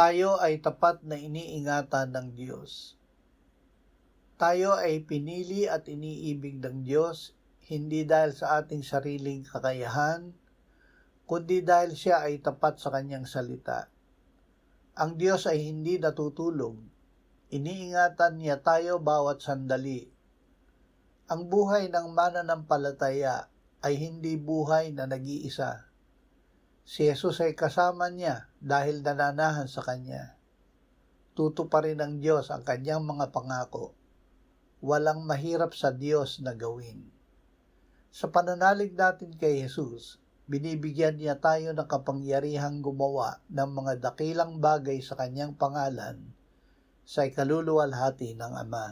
Tayo ay tapat na iniingatan ng Diyos. Tayo ay pinili at iniibig ng Diyos, hindi dahil sa ating sariling kakayahan, kundi dahil siya ay tapat sa kanyang salita. Ang Diyos ay hindi natutulog. Iniingatan niya tayo bawat sandali. Ang buhay ng mananampalataya ay hindi buhay na nag-iisa. Si Jesus ay kasama niya dahil nananahan sa kanya. Tutuparin ng Diyos ang kanyang mga pangako. Walang mahirap sa Diyos na gawin. Sa pananalig natin kay Jesus, binibigyan niya tayo ng kapangyarihang gumawa ng mga dakilang bagay sa kanyang pangalan sa ikaluluwalhati ng Ama.